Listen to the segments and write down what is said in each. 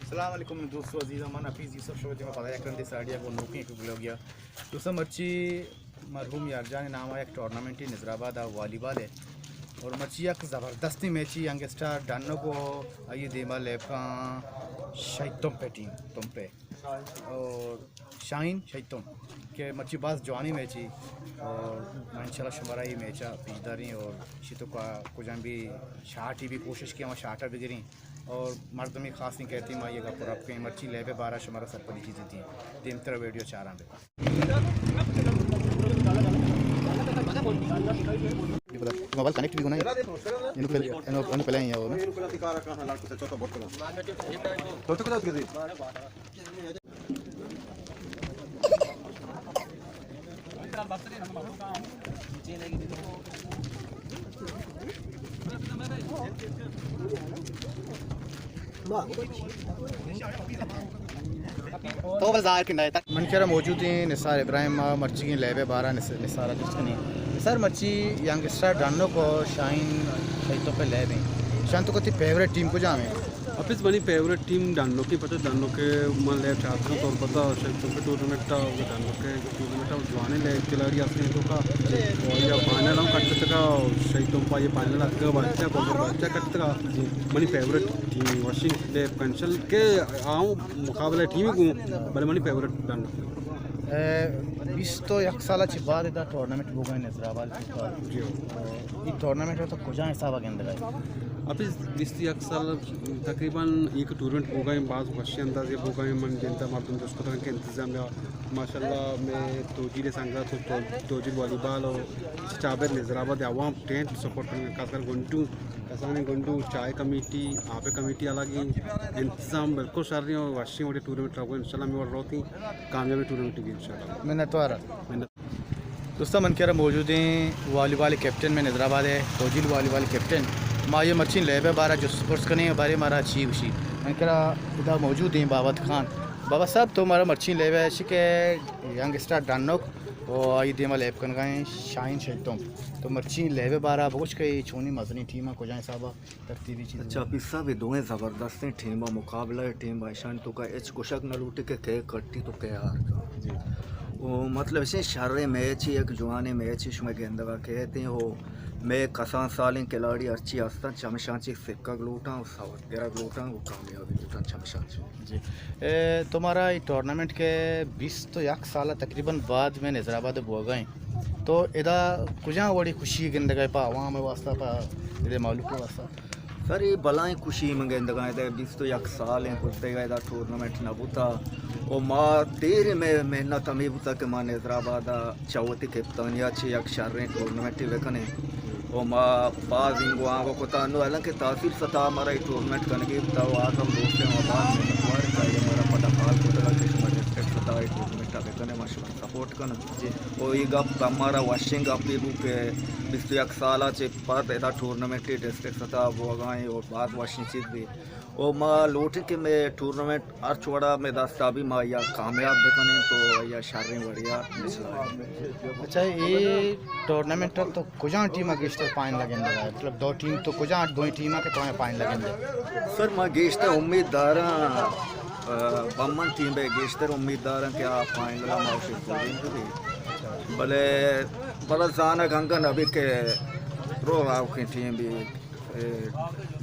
अस्सलाम वालेकुम दोस्तों अजीज़ अमान हफीज़ यूसुफ शो जमा पता करन दे साड़िया को नौकरी को हो गया दोस्तों मर्ची मरहूम यारजान नाम है एक टूर्नामेंट ही नजराबाद वॉलीबॉल है और मर्ची एक ज़बरदस्ती मैच ही यंगस्टर डानो को आइए देमा लेब का शाहिद तुम पे टीम तुम पे और शाहीन शाहिद तुम के मर्ची बास जवानी मैच ही और इंशाल्लाह शुमारा ही मैच पिछदारी और शितो का कुछ भी शार्टी भी कोशिश की हम शार्टा भी गिरी और मर्दमी खास नहीं कहती माँ ये पूरा आपके मर्ची लेबे 12 शुमारा सरपली चीज़ें थी तीन तरह वीडियो चार आंदे मोबाइल कनेक्ट भी होना है इनको पहले ही है वो तो बाजार के नए तक मनकेरा मौजूद हैं निसार इब्राहिम मर्ची की लेबे 12 निसार किसने निसार मर्ची यंगस्टर डानो को शाहीन शाहिदों पे लेबे शान तो कति फेवरेट टीम को जामे अपिस बनी फेवरेट टीम डानो की पता डानो के मन ले चाहते हैं तो पता शाहिदों के टूर्नामेंट का डानो के टूर्नामेंट का जवाने ले खिलाड़ी असली तो का और या फाइनल हम कटते का शाहिदों का ये फाइनल का बच्चा को बच्चा कटते का मनी फेवरेट टीम वाशिंग ले पेंशन के आऊँ मुकाबले टीम को बड़े मनी फेवरेट डानो 20 तो एक साल बाद इधर टूर्नामेंट हो गए नजराबाद ये टूर्नामेंट तो कुछ हिसाब के अंदर अभी 21 साल तकरीबन एक टूर्नामेंट हो गए बाद वशी अंदाजे हो गए मन जनता मर्दम दोस्तों के इंतजाम या माशाल्लाह मैं तोजीर संगा तो तोजीर वॉलीबॉल और चाबर नजराबाद आवाम टेंट सपोर्ट करने खासकर गुंटू कसाने गुंटू चाय कमेटी आपे कमेटी अलग ही इंतजाम बिल्कुल कर रही हूँ वशी वाले टूर्नामेंट होगा इंशाल्लाह मैं और रोती कामयाबी टूर्नामेंट की इंशाल्लाह मैंने तो आ रहा दोस्तों मन कह रहा मौजूद हैं वॉलीबॉल कैप्टन में नजराबाद है तोजीर वॉलीबॉल कैप्टन माँ ये मर्ची लेबे 12 जो स्पोर्ट्स करने बारे मारा अच्छी खुशी मैं कह रहा इधर मौजूद हैं बाबत खान बाबा साहब तो हमारा मर्ची लेबे ऐसी के यंगस्टर डानोक और आई देमा लेब कर गए शाहीन शेतों तो मर्ची लेबे 12 बहुत कई छोनी मजनी टीम को जाए साहब तरतीबी चीज़ अच्छा पिस्सा भी दोवें ज़बरदस्त टीम मुकाबला टीम भाईशान तो का एच कुशक न लूटे के कट्टी तो के यार जी वो मतलब ऐसे शारे मैच ही एक जुआने मैच ही शुमे गेंदवा कहते हैं वो मैं कसान साल खिलाड़ी अच्छी आस्था चमशांची सिक्का ग्लूटा और सावर तेरा ग्लूटा वो कामयाबी ग्लूटा चमशांची जी तुम्हारा ये टूर्नामेंट के 20 तो एक साल तकरीबन बाद में नजराबाद हो गए तो इधर कुछ बड़ी खुशी गिंदगा पा वहाँ में वास्ता पा इधर मालूम को वास्ता सर ये बलाएं खुशी मंगे दगा 20 तो एक साल हैं कुत्ते गए टूर्नामेंट न बुता और माँ तेरे में मेहनत हमें बुता के माँ नजराबाद चौथी कैप्टनिया अच्छी एक शारे टूर्नामेंट वेखने और माँ बाज इंगो आगो को तानो हालांकि तासीर सता हमारा ये टूर्नामेंट करने की तो आज हम दोस्त हैं और बाद में हमारे चाहिए हमारा पता हाल को लगा कि हमारे स्टेट सता ये टूर्नामेंट आगे करने माशा सपोर्ट करना जी और ये गप हमारा वाशिंग अप ये बुक 21 साल चे बाद ऐसा टूर्नामेंट डिस्ट्रिक्ट सता वो गए और बाद वाशिंग चीज़ भी और माँ लौटे के मैं टूर्नामेंट हर छोड़ा मैं दास्ता भी माँ या कामयाब देखने तो या शारी बढ़िया अच्छा ये टूर्नामेंट तो कुछ टीम अगेंस्ट पाइन लगे मतलब 2 टीम तो कुछ 2 टीम के तो पाइन लगे सर मैं गेस्ट उम्मीदवार बम्मन टीम है गेस्टर उम्मीदवार क्या पाइन लगा माउशी भले बड़ा जाना गंगा नबी के रो आओ की टीम भी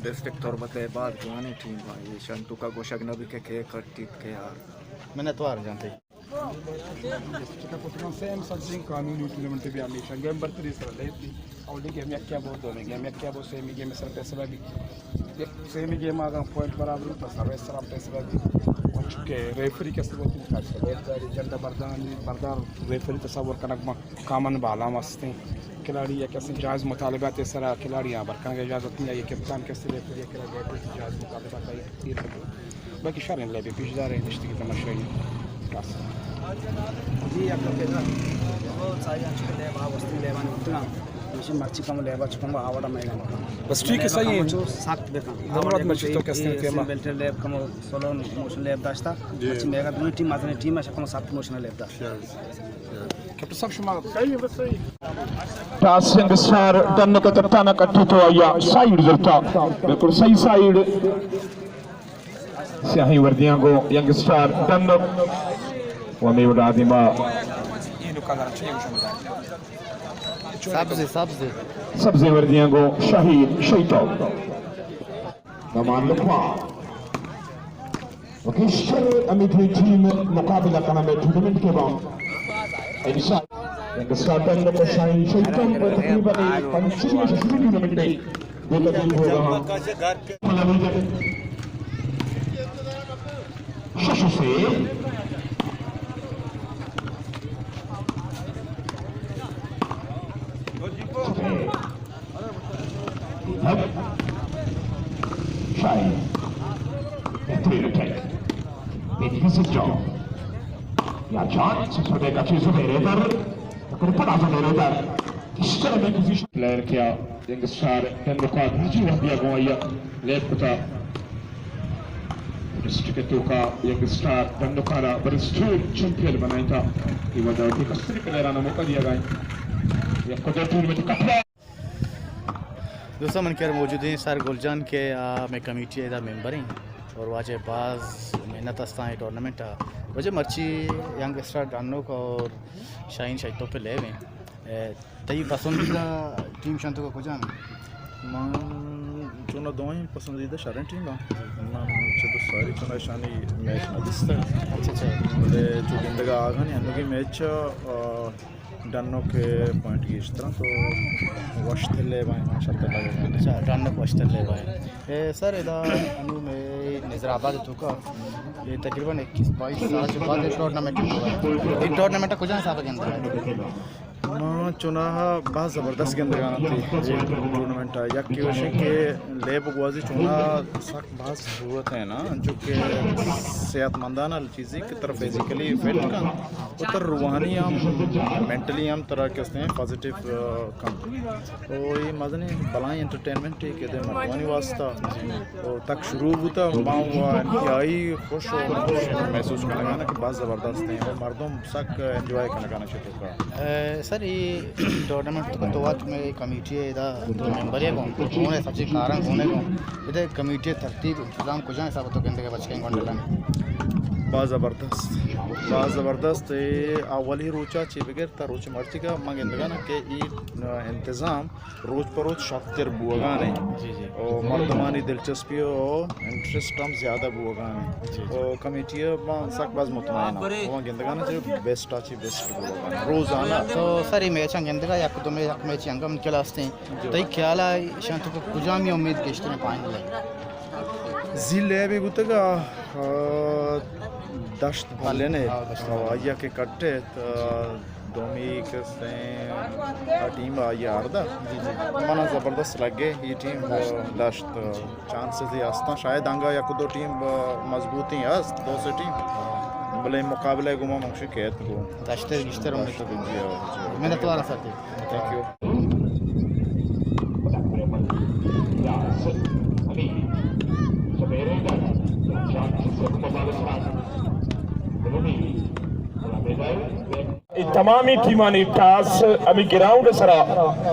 डिस्ट्रिक्ट तौर बते बाद जुआनी टीम भाई शंतु का गोशक नबी के करती के यार मैंने तो आ रहा जानते सेम समथिंग कानूनी टूर्नामेंट भी आमी गेम बर्तरी सर ले और गेम क्या बहुत दोने गेम क्या बहुत सेमी गेम सर पैसा भी सेमी गेम आगा पॉइंट बराबर तो सर सर पैसा भी के रेफरी के सब खास जनता बर्दार रेफरी तस्वर कनक कामन बाला मस्ते खिलाड़ी या कैसे जायज़ मुतालबात सर खिलाड़ी यहाँ बरकन की इजाज़त नहीं है ये कप्तान कैसे रेफरी जायज़ मुतालबात बाकी शरण ले भी पिछदार है रिश्ते की तमाशा जी आपका मशीन मर्ची कम लेबा चुकम आवड़ा मैदान बस ठीक है सही है सात बेका दमरात मर्ची तो कैसे फेमा बेल्टर लेब कम सोलो मोशन लेब दास्ता मर्ची मेगा दोनों टीम माजने टीम है कम सात मोशन लेब दा कैप्टन साहब शुमा सही बस सही टासिंग स्टार दन्न का कप्तान कट्टी तो आया साइड जलता बिल्कुल सही साइड स्याही वर्दियां को यंग स्टार डनक वमी उडादिमा सब्जी वर्दियां को शहीद शहीद नमान लुकवा वकिशर अमिथी टीम मुकाबला करने में टूर्नामेंट के बाद इंसान यंग स्टार डनक को शहीद शहीद पर तकरीबन 25 टूर्नामेंट में बेहतरीन हो रहा शशु से शाही बेहतरीन अटैक बेहतरीन जॉब या चांस छोटे का चीज़ मेरे पर अगर पता तो मेरे पर किस तरह में पोजीशन प्लेयर किया यंग स्टार डनका निजी वहदिया गोया लेफ्ट पता डिस्ट्रिक्ट का यंग स्टार डनका बरिस्टूर चैंपियन बनाया था कि वह दौड़ की कसरी प्लेयर आना मौका दिया गया यह कदर टूर में तो कपड़ा दोस्तों मन कर मौजूद हैं सर गुलजान के मैं कमेटी का मेंबर हैं और वाजे बाज मेहनत अस्ता है टूर्नामेंट वजह मर्ची यंग स्टार डनक और शाहीन शहीदों पे ले हुए तई पसंदीदा टीम शांतो का कुछ Man चुना दो ही पसंदीदा शारन टीम बा man चलो सारी चुना शानी मैच ना दिसता अच्छा बोले जो जिंदगा आगा नहीं अनुकी मैच डनों के पॉइंट की इस तरह तो वश ले भाई माशाल्लाह लगे अच्छा डनक वस्टर ले भाई सर इधर अनु में निज़राबाद तो का ये तकरीबन 21-22 साल के बाद टूर्नामेंट हुआ है इन टूर्नामेंट कुछ हिसाब के अंदर मां चुना बहुत ज़बरदस्त गेंद लगाना थी टूर्नामेंट या कि वैसे के लेब गुआजी चुना सख्त बहुत ज़रूरत है ना जो कि सेहतमंदाना चीज़ें की तरफ फिजिकली फिट का उतर रूहानी हम मेंटली हम तरह के उसने पॉजिटिव कम तो ये मज़ने बलाई एंटरटेनमेंट है कि मरवानी वास्ता और तक शुरू होता माँ हुआ इंतहाई खुश और महसूस करने लगा ना कि बहुत ज़बरदस्त है और मर्दों सक एंजॉय करने लगा चाहिए का सर ये टूर्नामेंट तो वक्त में कमेटी है इधर दो मेंबर है कौन है सबसे कारण कौन है इधर कमेटी तरतीब इंतजाम कुछ हिसाब तो कहते हैं बच के बहुत ज़बरदस्त अवली रोचा ची बगैर ता रोच मर्ची का मंगेंदगा ना कि इंतज़ाम रोज पर रोज शक्तर बुआगा नहीं और मर्दमानी दिलचस्पी और इंटरेस्ट हम ज़्यादा बुआगा नहीं और कमेटी सक बाज मुतमईन वो गेंदगा ना जो बेस्ट आची बेस्ट बुआगा रोज़ाना तो सर ये मैच गेंदगा या तो मैं एक मैच अंगम के लास्ते तो ये ख्याल है शांत को कुजामी उम्मीद के इश्ते में पाएंगे जिले भी गुतगा दश्त भालेने आया के कट्टे दोमी के टीम आई आर्दा मना ज़बरदस्त लगे ये टीम दश्त चांसेस ही आस्ता शायद आंगा या दो टीम मजबूत ही आस्त दो से टीम भले मुकाबले गुमा मुंशी कहत को दश्त रिश्ते हमने तो मैंने तो आ रहा सर थैंक यू तमामी टीमानी टास अभी ग्राउंड सरा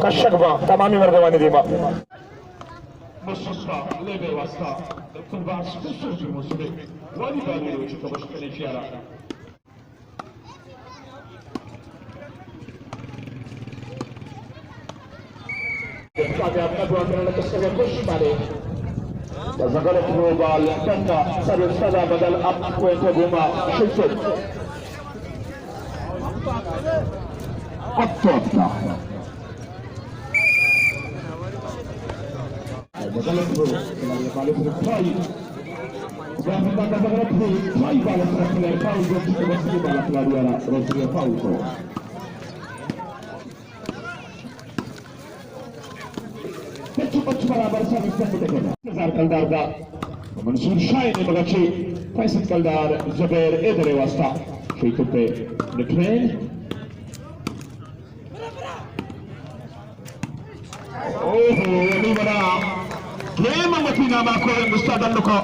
कशकबा तमामी मर्दवानी दीमा मुस्तफा लेबे वास्ता कुर्बान स्पेशल जो मुझे वाली बात है जो कुछ करने चाहिए आगे अपना दुआर करने कोशिश मारे जगह थ्रो बॉल टंगा सर्व सदा बदल अब को घुमा शिफ्ट मंसूर शाही ने मगची फैसल कलदार जबेर इधर वास्ता शेख पे ट्रेन ओहो ये बड़ा गेम मकीना मा को मुस्तादन को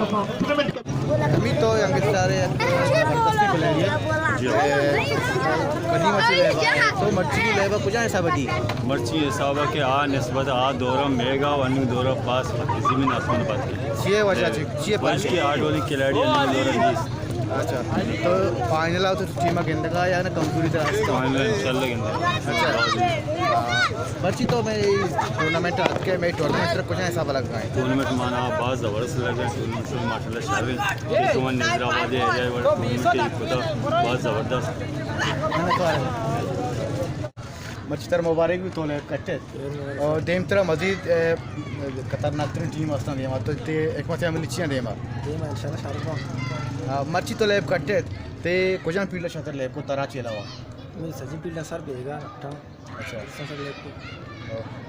अभी तो यंगस्टर है जबरदस्ती बुलाइए कदी मर्ची लेबा तो मर्ची की लेबा कुछ ऐसा बदी मर्ची हिसाब के आ नस्बत आ दौरा मेगा वन दौरा पास जमीन आसमान बात की छे वजह छे पंच की 8 वाली खिलाड़ी दौरा 20 अच्छा तो फाइनल आओ तो टीम गेंद का या ना कमजोरी तरह से फाइनल इंशाल्लाह गेंद अच्छा मर्ची तो मैं टूर्नामेंट के मैं टूर्नामेंट कुछ ऐसा लग रहा है टूर्नामेंट माना बहुत ज़बरदस्त लगा टूर्नामेंट से माशाल्लाह शहर में नजराबाद एरिया टूर्नामेंट खुदा बहुत ज़बरदस्त मर्ची तरह मुबारक भी तोले कट्टे और देम तरह मजीद खतरनाक तरीन टीम असना देमा तो ते एक मत हम नीचे देमा इंशाल्लाह शाहरुख मर्ची तो लेब कट्टे ते कुछ पीला शतर लेब को तरह चलावा मैं सजी पीला सर बेगा अच्छा सर लेब को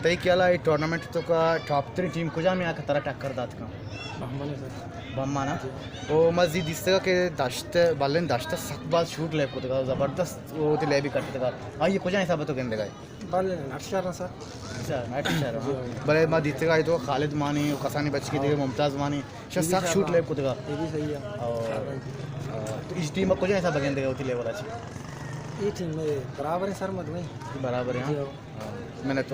तई केला ये टूर्नामेंट तो का टॉप 3 टीम कुछ में आकर तरह टक्कर दात का बहमाने सर बम्माना वो मस्जिद इस तरह के दाश्त बालन दाश्त सकबाज शूट लेब को तो ज़बरदस्त वो तो लेबी करते का आ ये कुछ ऐसा बतो गेंद का बाल नटशार सर अच्छा नाइट शहर भले मैं जीते का तो खालिद मानी कसानी बच की देखे मुमताज़ मानी शायद सख्त शूट लेब को तो ये भी सही है और तो इस टीम में कुछ ऐसा बगेंद का होती लेवल अच्छी ये टीम में बराबर है सर मत में बराबर है मैंने तो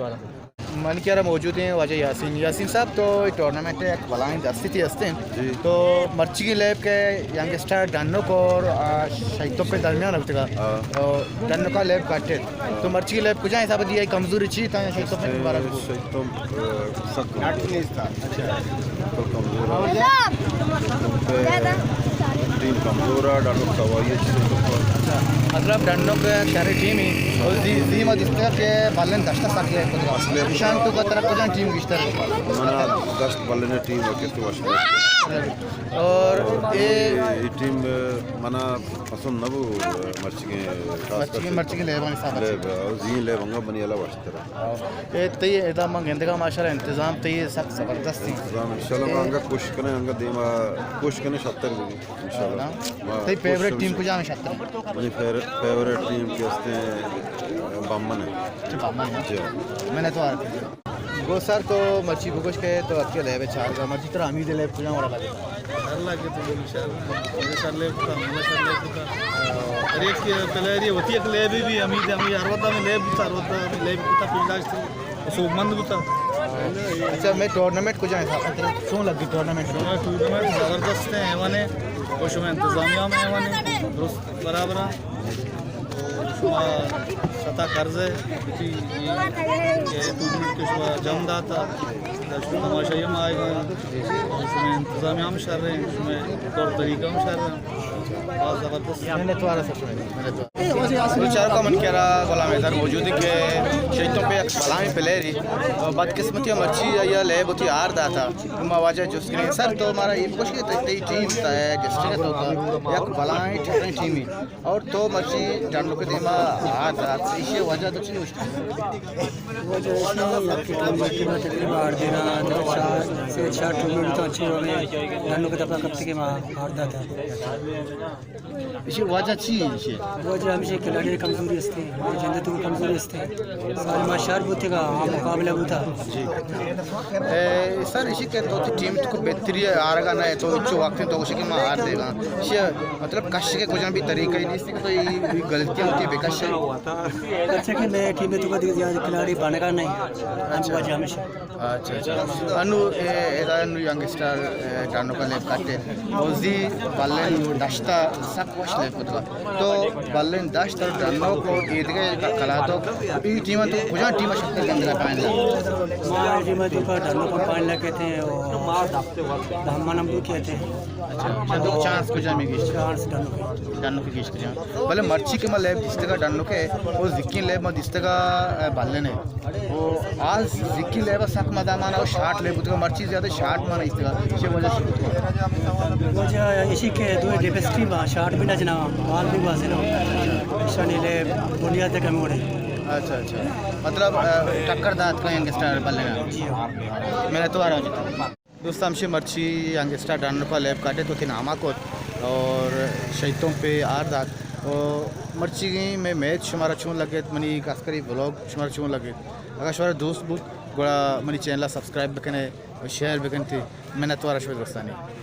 मन क्या रहा मौजूद हैं वजह यासीन साहब तो टूर्नामेंट एक बलाइन स्थिति हंसते हैं तो मर्ची की लैब के यंगस्टर डन्नो को और शहीदों पे दरमियान रखते का डन्नो का लैब काटे तो मर्ची की लैब कुछ ऐसा दिया कमजोरी चीज था शहीदों पे मुबारक टीम कमजोर है डन्नो सवाई मतलब डन्नो के शहरी टीम ही और जी मत इस तरह के बालन दस्ता साकी है निशान तो का तरफ कुछ टीम गिस्टर मना दस्त बल्ले टीम है किसके वास्ते और ये टीम मना पसंद न वो मर्ची के लेबान साहब और जी ले बंगा बनियाला वास्ते ये तय इदा मंग गेंद का माशाल्लाह इंतजाम तय सब जबरदस्त थी इंशाल्लाह अंगा कोशिश करें अंगा देमा कोशिश करें 70 इंशाल्लाह तय फेवरेट टीम को जामे 70 मेरी फेवरेट टीम के वास्ते बम्मन है मैंने तो गो सर तो मर्ची बुगोश के तो अकेले लेबे चार का मर्ची तरह अमीर ले पूजा वाला लगे डर लगे तो इंशाल्लाह सर ले का हमने सर ले का और एक प्लेयर ये होती है ले भी अमीर अमीर अरवदा में ले भी अरवदा में ले भी कुछ पिंडाज सुमंद बुता अच्छा मैं टूर्नामेंट को जाए था क्यों लगी टूर्नामेंट ज़बरदस्त है एवने कुछ में इंतजामिया में एवने दुरुस्त बराबर सता कर्ज है कि टूर्नामेंट के जम दाता तमाशा ये आएगा उसमें इंतजामिया में शर रहे हैं उसमें तौर तरीका में शर रहे हैं बहुत ज़बरदस्त मैंने तो आ रहा मैंने तो चार का मन कह रहा गुलाम हैदर मौजूद है कि शहीदों पे सलामी प्लेयर ही बदकिस्मती मर्ची या ले होती हार दा था आवाज़ जो सर तो हमारा ये कुछ टीम है डिस्ट्रिक्ट होता या बलाई ठहरी टीम ही और तो मर्ची जानलो के दिमा हार दा इसे वजह तो चीज वजह तकरीबन 8 दिन से 4 टूर्नामेंट तो अच्छी हो गए डन्नो के अपना कब के हार दा था इसे वजह चीज इसे वजह हमेशा खिलाड़ी कमजोरी असते जिंदे तो कमजोरी असते साल में शहर बुते का मुकाबला बुता सर इसी के तो टीम को बेहतरी आरगा ना है तो इच्छो वक्त तो उसी के हार देगा इसे मतलब कश के कुछ भी तरीका ही नहीं तो ये गलतियां होती है बेकश अच्छा कि मैं टीम में तो कभी खिलाड़ी बनेगा नहीं अच्छा वजह हमेशा अच्छा अच्छा अनु एदा अनु यंगस्टर डानो का लेप काटे ओजी बालन दस्ता सब कुछ लेप होता तो बालन दस्ता डानो को ईदगे कला तो ई टीम तो कुछ टीम शक्ति के अंदर पाएंगे हमारी टीम तो का डानो को पानी लगे थे और हम नंबर किए थे अच्छा तो चांस कुछ में गिस्ट चांस डानो के गिस्ट किया भले मर्ची के में लेप जिसका डानो के वो जिक्की लेप में जिसका बालन है वो आज जिक्की लेप सक मदामान और शार्ट ले बुतगा मर्ची ज़्यादा शार्ट माना इस तरह इसे वजह से वजह इसी के दो डिपेस्ट्री बा शार्ट भी ना जना माल भी बासे ना शनि ले बुनियाद के मोड़े अच्छा अच्छा मतलब टक्कर दात का यंगस्टर बल्ले मैंने तो आ रहा हूँ दोस्त हमसे मर्ची यंगस्टर डानो का लेप काटे तो नामा को और शहीदों पे आर दात और मर्ची में मैच शुमारा चून लगे मनी कास्करी ब्लॉग शुमारा चून लगे अगर शुमारा दोस्त बुत गोड़ा मनी चैनल सब्सक्राइब बकने शेयर बकन थी मैंने तो दोस्तानी